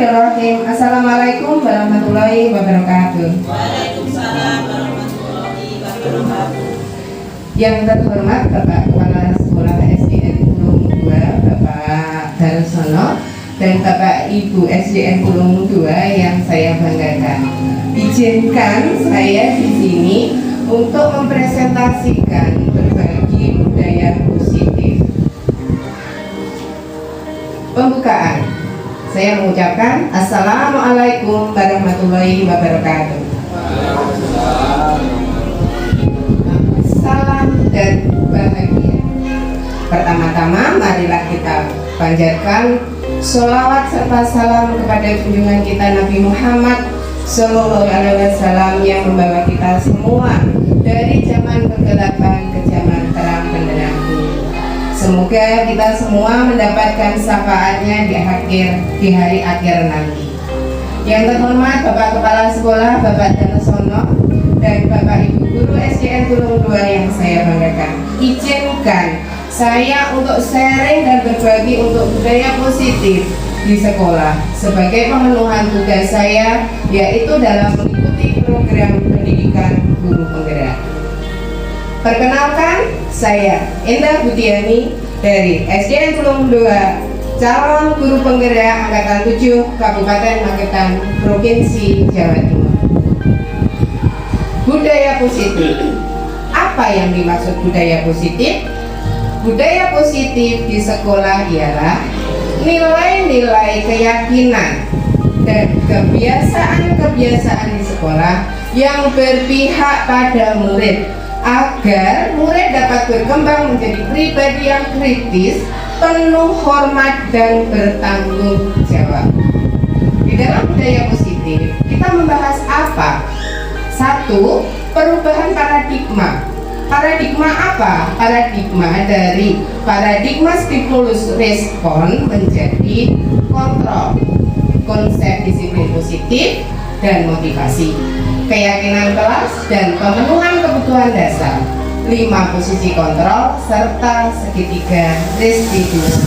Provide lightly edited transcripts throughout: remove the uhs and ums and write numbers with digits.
Bismillahirrahmanirrahim. Assalamualaikum warahmatullahi wabarakatuh. Waalaikumsalam warahmatullahi wabarakatuh. Yang terhormat Bapak Kepala Sekolah SDN Pulung 2, Bapak Darsono, dan Bapak Ibu SDN Pulung 2 yang saya banggakan. Izinkan saya di sini untuk mempresentasikan berbagi budaya positif. Pembukaan. Saya mengucapkan Assalamualaikum warahmatullahi wabarakatuh. Salam dan bahagia. Pertama-tama marilah kita panjatkan sholawat serta salam kepada junjungan kita Nabi Muhammad Sallallahu Alaihi Wasallam yang membawa kita semua dari zaman kegelapan ke zaman terang benderang. Semoga kita semua mendapatkan syafaatnya di hari akhir nanti. Yang terhormat Bapak Kepala Sekolah, Bapak Darsono, dan Bapak Ibu Guru SDN Pulung 2 yang saya banggakan. Izinkan saya untuk sharing dan berbagi untuk budaya positif di sekolah sebagai pemenuhan tugas saya, yaitu dalam mengikuti program pendidikan guru penggerak. Perkenalkan, saya Endah Budiani dari SDN Pulung 2, calon guru penggerak Angkatan 7 Kabupaten Magetan, Provinsi Jawa Timur. Budaya positif. Apa yang dimaksud budaya positif? Budaya positif di sekolah ialah nilai-nilai keyakinan dan kebiasaan-kebiasaan di sekolah yang berpihak pada murid, agar murid dapat berkembang menjadi pribadi yang kritis, penuh hormat dan bertanggung jawab. Di dalam budaya positif, kita membahas apa? 1. Perubahan paradigma. Paradigma apa? Paradigma dari paradigma stimulus respon menjadi kontrol. Konsep disiplin positif dan motivasi, keyakinan kelas dan pemenuhan kebutuhan dasar, 5 posisi kontrol serta segitiga restitusi.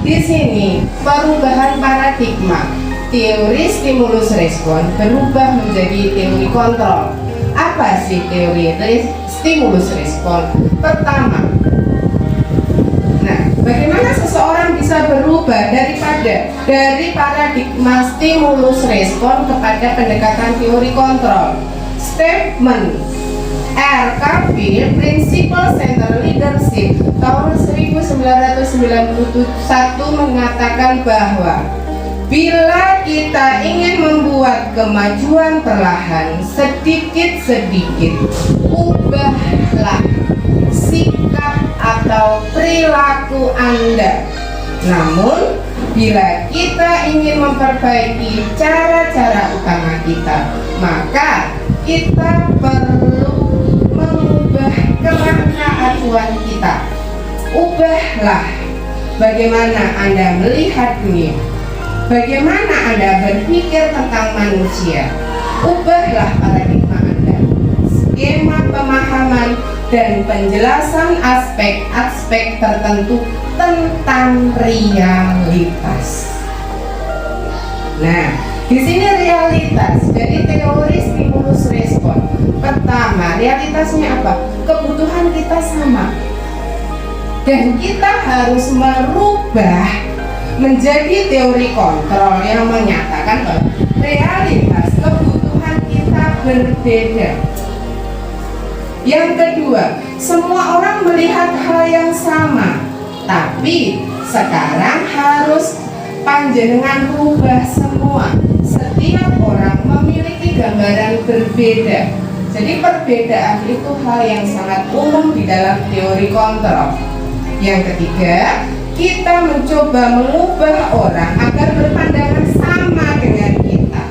Di sini perubahan paradigma, teori stimulus respon berubah menjadi teori kontrol. Apa sih teori stimulus respon? Pertama, bagaimana seseorang bisa berubah dari paradigma stimulus respon kepada pendekatan teori kontrol? Statement RKP Principle Center Leadership tahun 1991 mengatakan bahwa bila kita ingin membuat kemajuan perlahan, sedikit-sedikit ubahlah sikap atau perilaku Anda. Namun, bila kita ingin memperbaiki cara-cara utama kita, maka kita perlu mengubah kerangka acuan kita. Ubahlah bagaimana Anda melihat dunia, bagaimana Anda berpikir tentang manusia. Ubahlah paradigma Anda, skema pemahaman dan penjelasan aspek-aspek tertentu tentang realitas. Nah, di sini realitas dari teori stimulus respon. Pertama, realitasnya apa? Kebutuhan kita sama, dan kita harus merubah menjadi teori kontrol yang menyatakan bahwa realitas kebutuhan kita berbeda. Yang kedua, semua orang melihat hal yang sama, tapi sekarang harus panjenengan rubah semua. Setiap orang memiliki gambaran berbeda. Jadi perbedaan itu hal yang sangat umum di dalam teori kontrol. Yang ketiga, kita mencoba mengubah orang agar berpandangan sama dengan kita.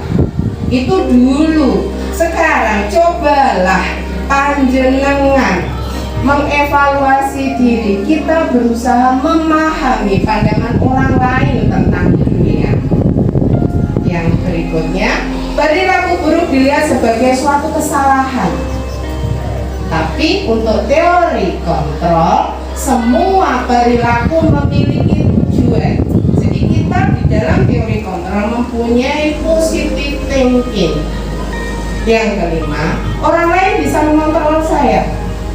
Itu dulu. Sekarang cobalah panjenengan mengevaluasi diri. Kita berusaha memahami pandangan orang lain tentang dunia. Yang berikutnya, perilaku buruk dilihat sebagai suatu kesalahan. Tapi untuk teori kontrol, semua perilaku memiliki tujuan. Jadi dalam teori kontrol mempunyai positive thinking. Yang kelima, orang lain bisa mengontrol saya.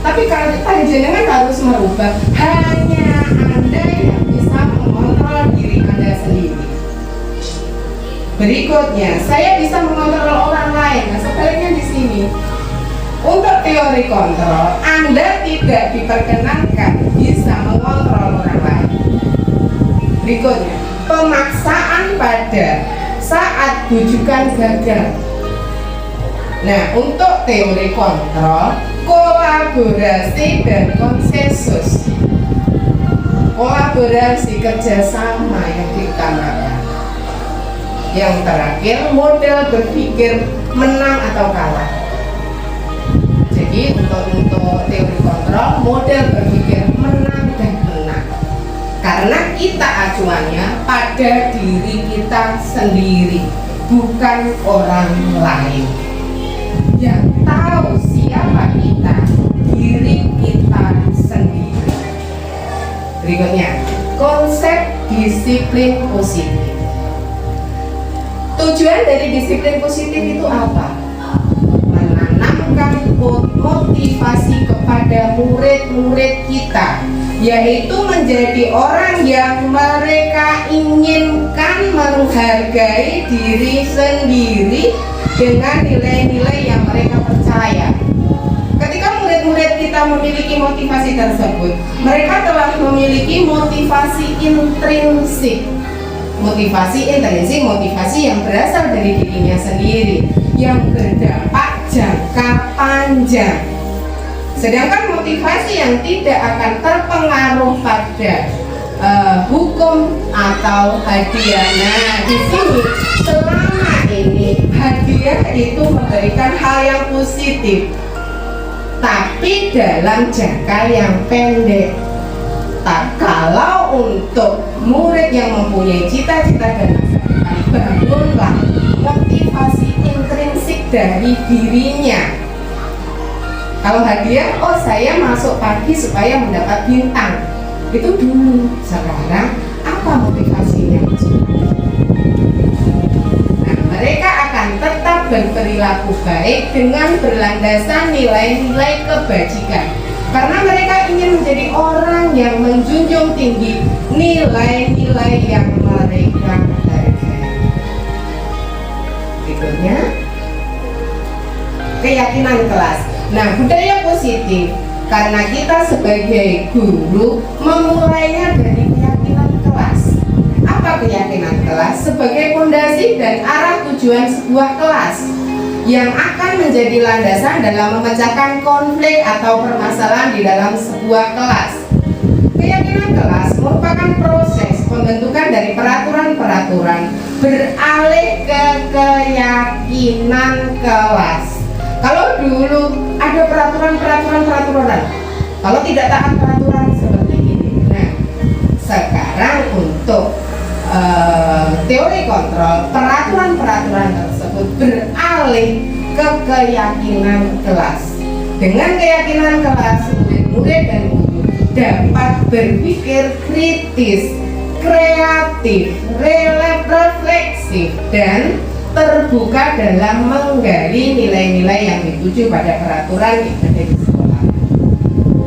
Tapi kalau jenengan harus merubah, hanya Anda yang bisa mengontrol diri Anda sendiri. Berikutnya, saya bisa mengontrol orang lain. Nah, sebaliknya di sini. Untuk teori kontrol, Anda tidak diperkenankan bisa mengontrol orang lain. Berikutnya, pemaksaan pada saat bujukan gagal. Nah, untuk teori kontrol, kolaborasi dan konsensus, kolaborasi kerjasama yang diutamakan. Yang terakhir, model berpikir menang atau kalah. Jadi untuk teori kontrol, model berpikir menang dan menang, karena kita acuannya pada diri kita sendiri, bukan orang lain. Yang tahu siapa kita, diri kita sendiri. Berikutnya, konsep disiplin positif. Tujuan dari disiplin positif itu apa? Menanamkan motivasi kepada murid-murid kita, yaitu menjadi orang yang mereka inginkan menghargai diri sendiri dengan nilai-nilai yang mereka percaya. Ketika murid-murid kita memiliki motivasi tersebut, mereka telah memiliki motivasi intrinsik. Motivasi intrinsik, motivasi yang berasal dari dirinya sendiri, yang berdampak jangka panjang. Sedangkan motivasi yang tidak akan terpengaruh pada hukum atau hadiah. Nah, di sini selama ini hadiah itu memberikan hal yang positif, tapi dalam jangka yang pendek. Kalau untuk murid yang mempunyai cita-cita dan masa depan, bangunlah motivasi intrinsik dari dirinya. Kalau hadiah, oh saya masuk pagi supaya mendapat bintang, itu dulu. Sekarang apa motivasinya masuk pagi? Nah, mereka akan tetap berperilaku baik dengan berlandasan nilai-nilai kebajikan, karena mereka ingin menjadi orang yang menjunjung tinggi nilai-nilai yang mereka hargai. Berikutnya, keyakinan kelas. Nah, budaya positif, karena kita sebagai guru memulainya dari keyakinan kelas. Apa keyakinan kelas? Sebagai fondasi dan arah tujuan sebuah kelas yang akan menjadi landasan dalam memecahkan konflik atau permasalahan di dalam sebuah kelas. Keyakinan kelas merupakan proses pembentukan dari peraturan-peraturan beralih ke keyakinan kelas. Kalau dulu ada peraturan, kalau tidak taat peraturan seperti ini. Nah, sekarang untuk teori kontrol, peraturan-peraturan tersebut beralih ke keyakinan kelas. Dengan keyakinan kelas, murid-murid dan guru dapat berpikir kritis, kreatif, refleksif, dan terbuka dalam menggali nilai-nilai yang dituju pada peraturan yang ada di sekolah.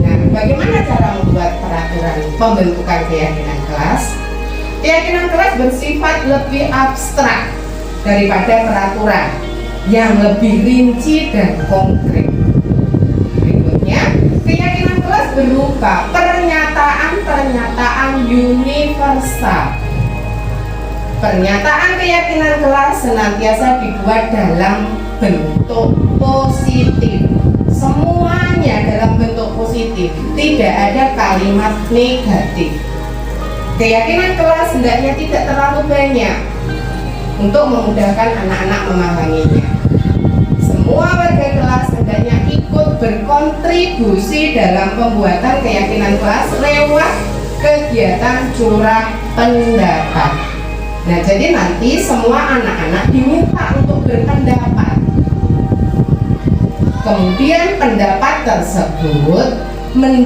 Nah, bagaimana cara membuat peraturan pembentukan keyakinan kelas? Keyakinan kelas bersifat lebih abstrak daripada peraturan yang lebih rinci dan konkret. Berikutnya, keyakinan kelas berupa pernyataan-pernyataan universal. Pernyataan keyakinan kelas senantiasa dibuat dalam bentuk positif. Semuanya dalam bentuk positif, tidak ada kalimat negatif. Keyakinan kelas hendaknya tidak terlalu banyak untuk memudahkan anak-anak memahaminya. Semua warga kelas hendaknya ikut berkontribusi dalam pembuatan keyakinan kelas lewat kegiatan curah pendapat. Nah, jadi nanti semua anak-anak diminta untuk berpendapat. Kemudian pendapat tersebut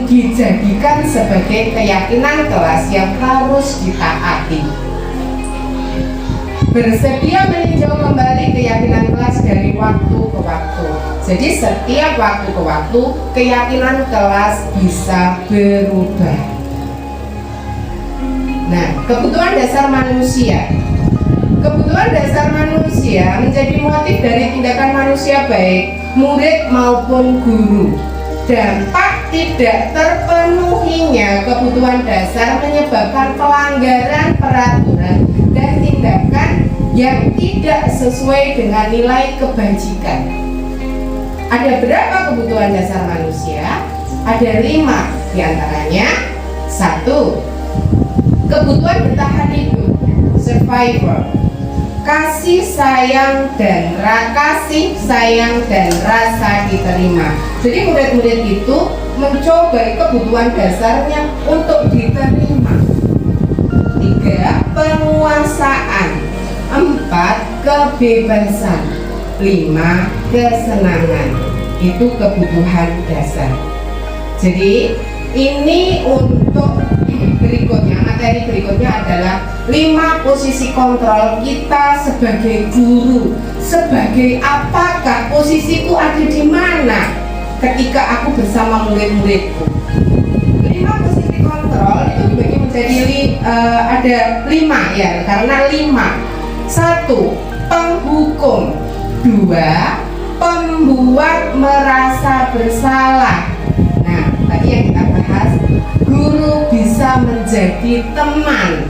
dijadikan sebagai keyakinan kelas yang harus ditaati. bersedia meninjau kembali keyakinan kelas dari waktu ke waktu. Jadi setiap waktu ke waktu keyakinan kelas bisa berubah. Nah, kebutuhan dasar manusia. Kebutuhan dasar manusia menjadi motif dari tindakan manusia baik murid maupun guru. Dampak tidak terpenuhinya kebutuhan dasar menyebabkan pelanggaran peraturan dan tindakan yang tidak sesuai dengan nilai kebajikan. Ada berapa kebutuhan dasar manusia? Ada 5 diantaranya. 1. Kebutuhan bertahan hidup, survival. Kasih sayang dan rasa diterima. Jadi murid-murid itu mencoba kebutuhan dasarnya untuk diterima. 3. Penguasaan. 4. Kebebasan. 5. Kesenangan. Itu kebutuhan dasar. Jadi ini untuk berikutnya, materi berikutnya adalah 5 posisi kontrol kita sebagai guru. Sebagai apakah posisiku ada di mana ketika aku bersama murid-muridku. 5 posisi kontrol itu dibagi menjadi ada 5 ya, karena 5. 1. Penghukum. 2. Pembuat merasa bersalah. Nah, tadi yang kita bahas, guru bisa menjadi teman.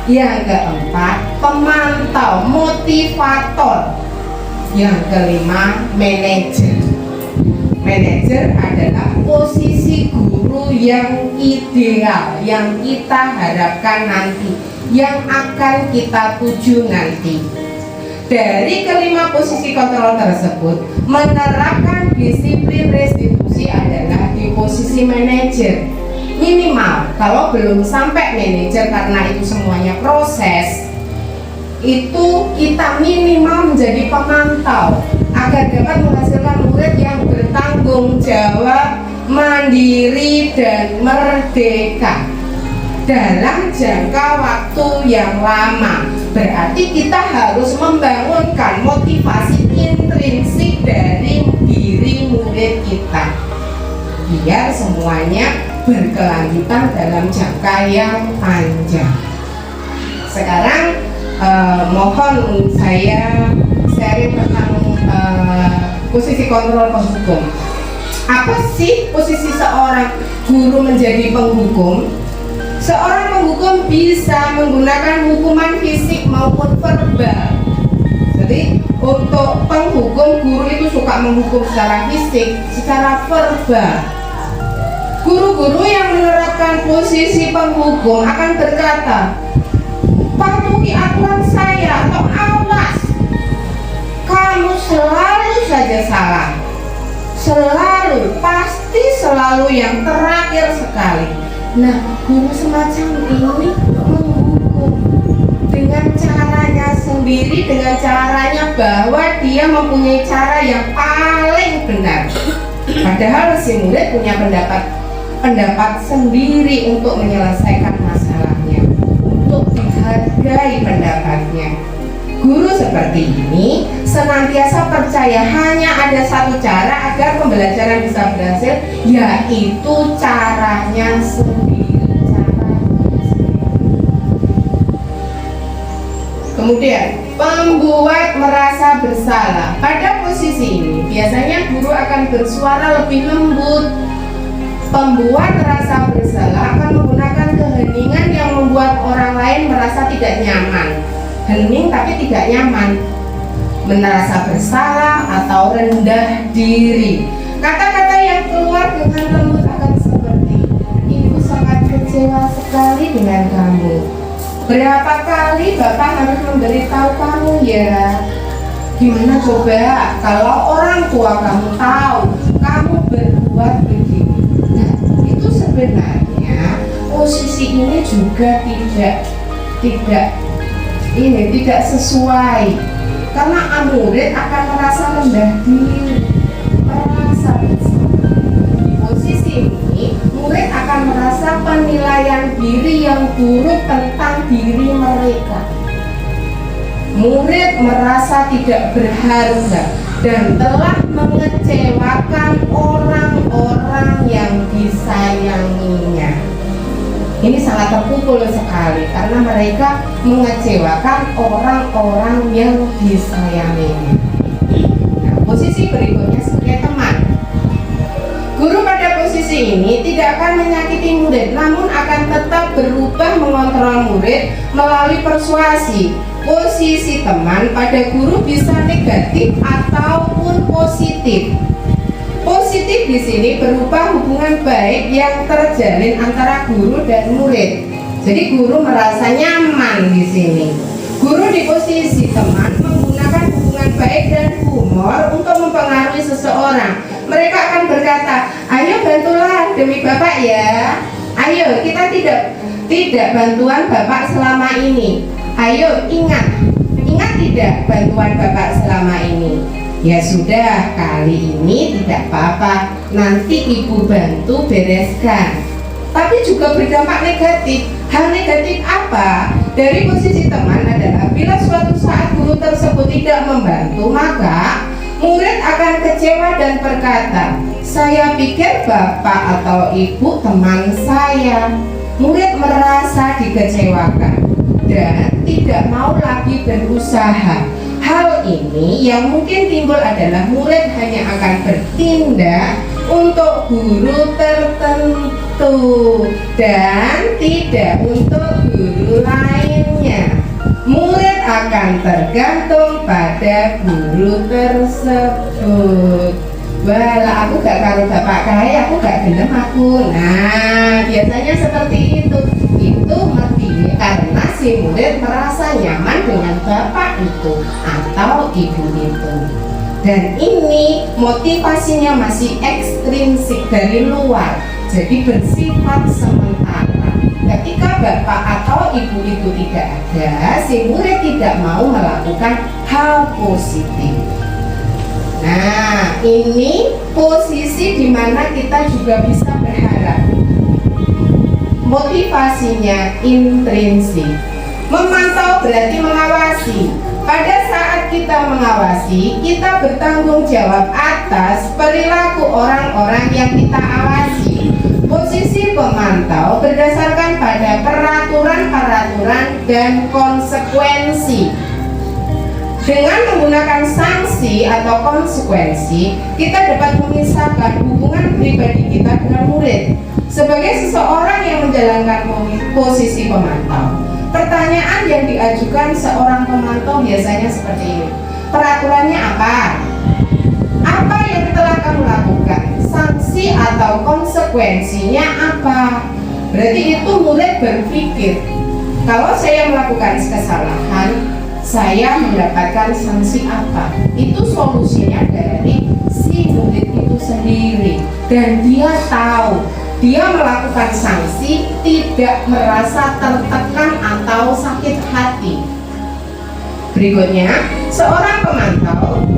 Yang keempat, pemantau, motivator. Yang kelima, manajer. Manajer adalah posisi guru yang ideal, yang kita harapkan nanti, yang akan kita tuju nanti. Dari kelima posisi kontrol tersebut, menerapkan disiplin restitusi adalah di posisi manajer. Minimal, kalau belum sampai manajer karena itu semuanya proses, itu kita minimal menjadi pemantau agar dapat menghasilkan murid yang bertanggung jawab, mandiri, dan merdeka dalam jangka waktu yang lama. Berarti kita harus membangunkan motivasi intrinsik dari diri murid kita biar semuanya berkelanjutan dalam jangka yang panjang. Sekarang mohon saya sharing tentang posisi kontrol penghukum. Apa sih posisi seorang guru menjadi penghukum? Seorang penghukum bisa menggunakan hukuman fisik maupun verbal. Jadi untuk penghukum, guru itu suka menghukum secara fisik, secara verbal. Guru-guru yang menerapkan posisi penghukum akan berkata, patuhi aturan saya atau awas, kamu selalu saja salah, selalu, pasti selalu yang terakhir sekali. Nah, guru semacam ini menghukum dengan caranya sendiri, dengan caranya bahwa dia mempunyai cara yang paling benar. Padahal si murid punya pendapat sendiri untuk menyelesaikan masalahnya, untuk dihargai pendapatnya. Guru seperti ini senantiasa percaya hanya ada satu cara agar pembelajaran bisa berhasil, yaitu caranya sendiri. Kemudian pembuat merasa bersalah. Pada posisi ini biasanya guru akan bersuara lebih lembut. Pembuat merasa bersalah akan menggunakan keheningan yang membuat orang lain merasa tidak nyaman. Hening tapi tidak nyaman, merasa bersalah atau rendah diri. Kata-kata yang keluar dengan lembut akan seperti, ibu sangat kecewa sekali dengan kamu. Berapa kali bapak harus memberitahu kamu ya? Gimana coba kalau orang tua kamu tahu kamu berbuat begini? Nah, itu sebenarnya posisi ini juga tidak sesuai, karena murid akan merasa rendah diri, merasa bersalah. Di posisi ini murid akan merasa penilaian diri yang buruk tentang diri mereka. murid merasa tidak berharga dan telah mengecewakan orang-orang yang disayanginya. Ini sangat terpukul sekali karena mereka mengecewakan orang-orang yang disayanginya. Nah, posisi berikutnya sebagai teman. Guru pada posisi ini tidak akan menyakiti murid, namun akan tetap berubah mengontrol murid melalui persuasi. Posisi teman pada guru bisa negatif ataupun positif. Positif di sini berupa hubungan baik yang terjalin antara guru dan murid. Jadi guru merasa nyaman di sini. Guru di posisi teman menggunakan hubungan baik dan humor untuk mempengaruhi seseorang. Mereka akan berkata, ayo bantulah demi Bapak ya. Ayo kita tidak bantuan Bapak selama ini. Ayo ingat tidak bantuan Bapak selama ini. Ya sudah, kali ini tidak apa-apa, nanti Ibu bantu bereskan. Tapi juga berdampak negatif. Hal negatif apa? Dari posisi teman adalah bila suatu saat guru tersebut tidak membantu, maka murid akan kecewa dan berkata, saya pikir Bapak atau Ibu teman saya. Murid merasa dikecewakan dan tidak mau lagi berusaha. Hal ini yang mungkin timbul adalah murid hanya akan bertindak untuk guru tertentu dan tidak untuk guru lainnya. Murid akan tergantung pada guru tersebut. Wah, aku gak karo bapak kaya, aku gak gelem aku. Nah, biasanya seperti itu. Itu mesti karena si murid merasa nyaman dengan bapak itu atau ibu itu. Dan ini motivasinya masih ekstrinsik dari luar, jadi bersifat sementara. Ketika bapak atau ibu itu tidak ada, si murid tidak mau melakukan hal positif. Nah, ini posisi di mana kita juga bisa berharap. Motivasinya intrinsik. Memantau berarti mengawasi. Pada saat kita mengawasi, kita bertanggung jawab atas perilaku orang-orang yang kita awasi. Posisi pemantau berdasarkan pada peraturan-peraturan dan konsekuensi. Dengan menggunakan sanksi atau konsekuensi, kita dapat memisahkan hubungan pribadi kita dengan murid. Sebagai seseorang yang menjalankan posisi pemantau, pertanyaan yang diajukan seorang pemantau biasanya seperti ini. Peraturannya apa? Apa yang telah kamu lakukan? Sanksi atau konsekuensinya apa? Berarti itu murid berpikir, kalau saya melakukan kesalahan, saya mendapatkan sanksi apa? Itu solusinya dari si murid itu sendiri. Dan dia tahu, dia melakukan sanksi tidak merasa tertekan atau sakit hati. Berikutnya, seorang pemantau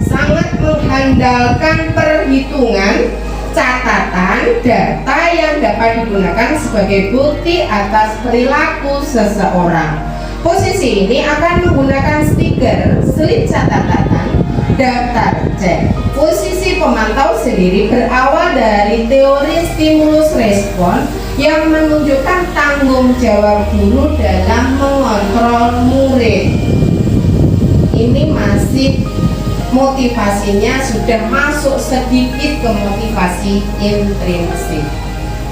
sangat mengandalkan perhitungan, catatan, data yang dapat digunakan sebagai bukti atas perilaku seseorang. Posisi ini akan menggunakan stiker, slip catatan, daftar cek. Posisi pemantau sendiri berawal dari teori stimulus respon yang menunjukkan tanggung jawab guru dalam mengontrol murid. Ini masih motivasinya sudah masuk sedikit ke motivasi intrinsik.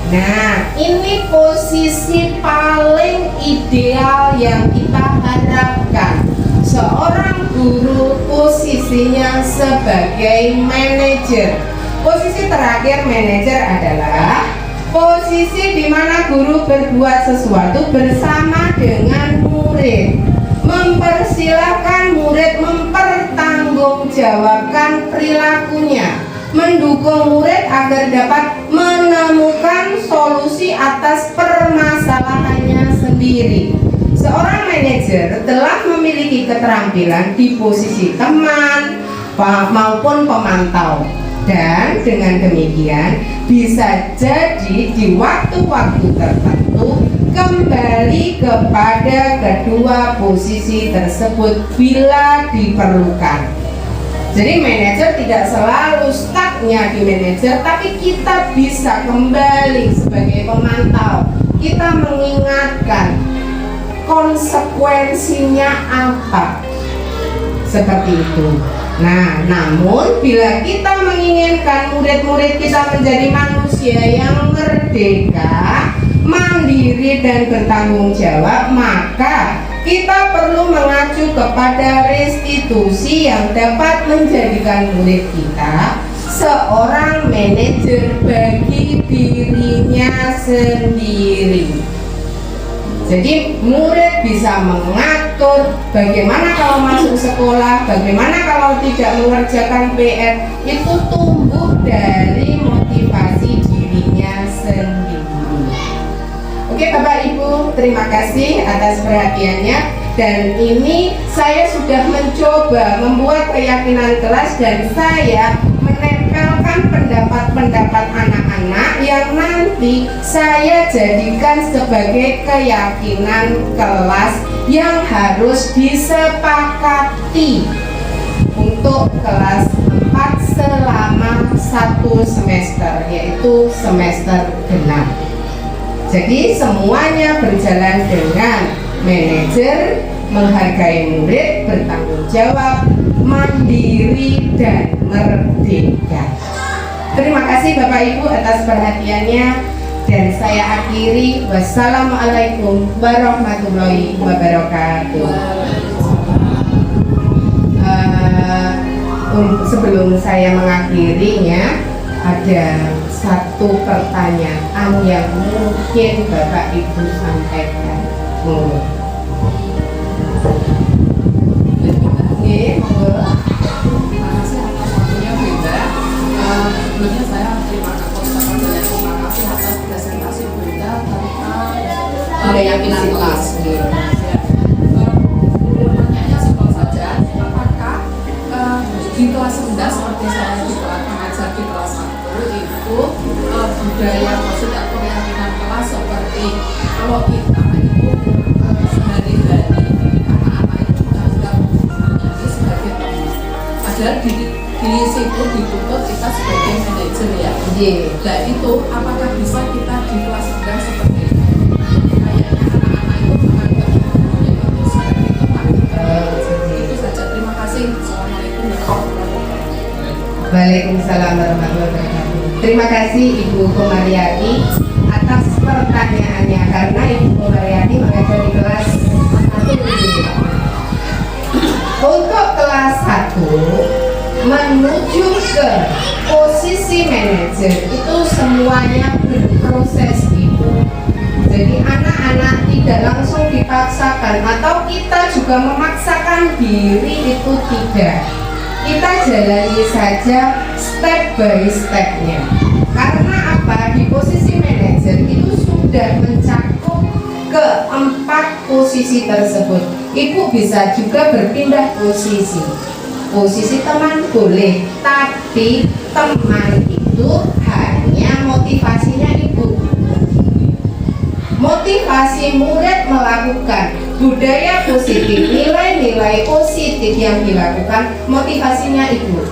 Nah, ini posisi paling ideal yang kita harapkan. Seorang guru posisinya sebagai manajer. Posisi terakhir manajer adalah posisi di mana guru berbuat sesuatu bersama dengan murid. Mempersilahkan murid mempertanggungjawabkan perilakunya. Mendukung murid agar dapat menemukan solusi atas permasalahannya sendiri. Seorang manajer telah memiliki keterampilan di posisi teman maupun pemantau. Dan dengan demikian bisa jadi di waktu-waktu tertentu kembali kepada kedua posisi tersebut bila diperlukan. Jadi manajer tidak selalu stucknya di manajer, tapi kita bisa kembali sebagai pemantau. Kita mengingatkan konsekuensinya apa, seperti itu. Nah, namun bila kita menginginkan murid-murid kita menjadi manusia yang merdeka, mandiri dan bertanggung jawab, maka kita perlu mengacu kepada restitusi yang dapat menjadikan murid kita seorang manajer bagi dirinya sendiri. Jadi murid bisa mengatur bagaimana kalau masuk sekolah, bagaimana kalau tidak mengerjakan PR, itu tumbuh dari motivasi dirinya sendiri. Oke Bapak Ibu, terima kasih atas perhatiannya. Dan ini saya sudah mencoba membuat keyakinan kelas dan saya menempelkan pendapat-pendapat anak-anak yang nanti saya jadikan sebagai keyakinan kelas yang harus disepakati untuk kelas 4 selama 1 semester, yaitu semester genap. Jadi semuanya berjalan dengan manajer, menghargai murid, bertanggung jawab, mandiri dan merdeka. Terima kasih Bapak Ibu atas perhatiannya dan saya akhiri. Wassalamualaikum warahmatullahi wabarakatuh. Sebelum saya mengakhirinya, ada satu pertanyaan yang mungkin Bapak Ibu sampaikan. Makasih atas waktunya Bunda. Sebelumnya saya terima kasih atas presentasi Bunda tentang keyakinan kelas. Pertanyaannya simpel saja, apakah di kelas rendah seperti saya juga mengajar di kelas 1 itu budaya maksud atau keyakinan kelas seperti kalau kita itu sehari-hari anak-anak itu kita sudah menjadi sebagai teman, padahal di situ dituntut kita sebagai manajer ya. Dan itu apakah bisa kita di kelas rendah seperti itu? Kayaknya anak-anak itu menganggap itu sebagai teman. Itu saja, terima kasih. Assalamualaikum warahmatullahi wabarakatuh. Waalaikumsalam warahmatullahi wabarakatuh. Terima kasih Ibu Komariati atas pertanyaannya, karena Ibu Komariati mengajar di kelas 1. Untuk kelas 1 menuju ke posisi manajer itu semuanya berproses Ibu. Jadi anak-anak tidak langsung dipaksakan atau kita juga memaksakan diri, itu tidak. Kita jalani saja step by stepnya. Karena apa? Di posisi manajer itu sudah mencakup ke-4 posisi tersebut. Ibu bisa juga berpindah posisi. Posisi teman boleh, tapi teman itu hanya motivasinya Ibu. Motivasi murid melakukan budaya positif, nilai-nilai positif yang dilakukan, motivasinya Ibu.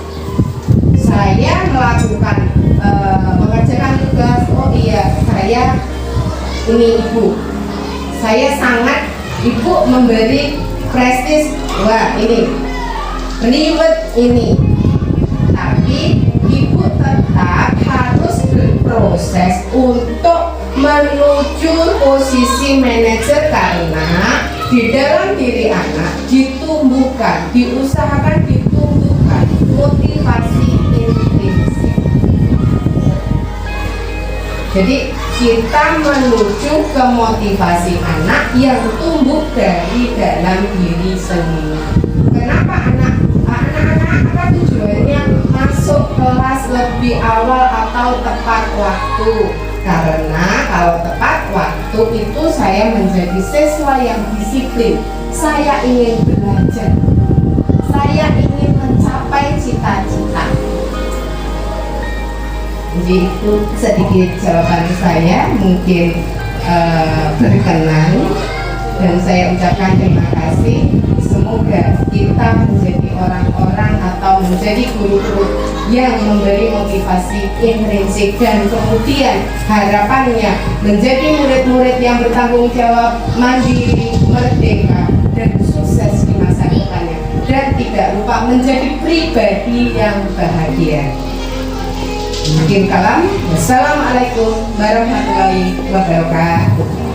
Saya melakukan mengerjakan tugas, oh iya saya ini Ibu, saya sangat, Ibu memberi prestis, wah ini reward ini, tapi Ibu tetap harus berproses untuk menuju posisi manajer, karena di dalam diri anak ditumbuhkan, diusahakan ditumbuhkan motivasi intrinsik. Jadi kita menuju ke motivasi anak yang tumbuh dari dalam diri sendiri. Kenapa anak-anak apa tujuannya masuk kelas lebih awal atau tepat waktu? Karena kalau tepat waktu itu saya menjadi siswa yang disiplin. Saya ingin belajar, saya ingin mencapai cita-cita. Jadi itu sedikit jawaban saya, mungkin berkenan, dan saya ucapkan terima kasih. Semoga kita menjadi orang-orang atau menjadi guru-guru yang memberi motivasi intrinsik dan kemudian harapannya menjadi murid-murid yang bertanggung jawab, mandiri, merdeka, dan sukses di masa depannya, dan tidak lupa menjadi pribadi yang bahagia. Akhir kalam, wassalamualaikum warahmatullahi wabarakatuh.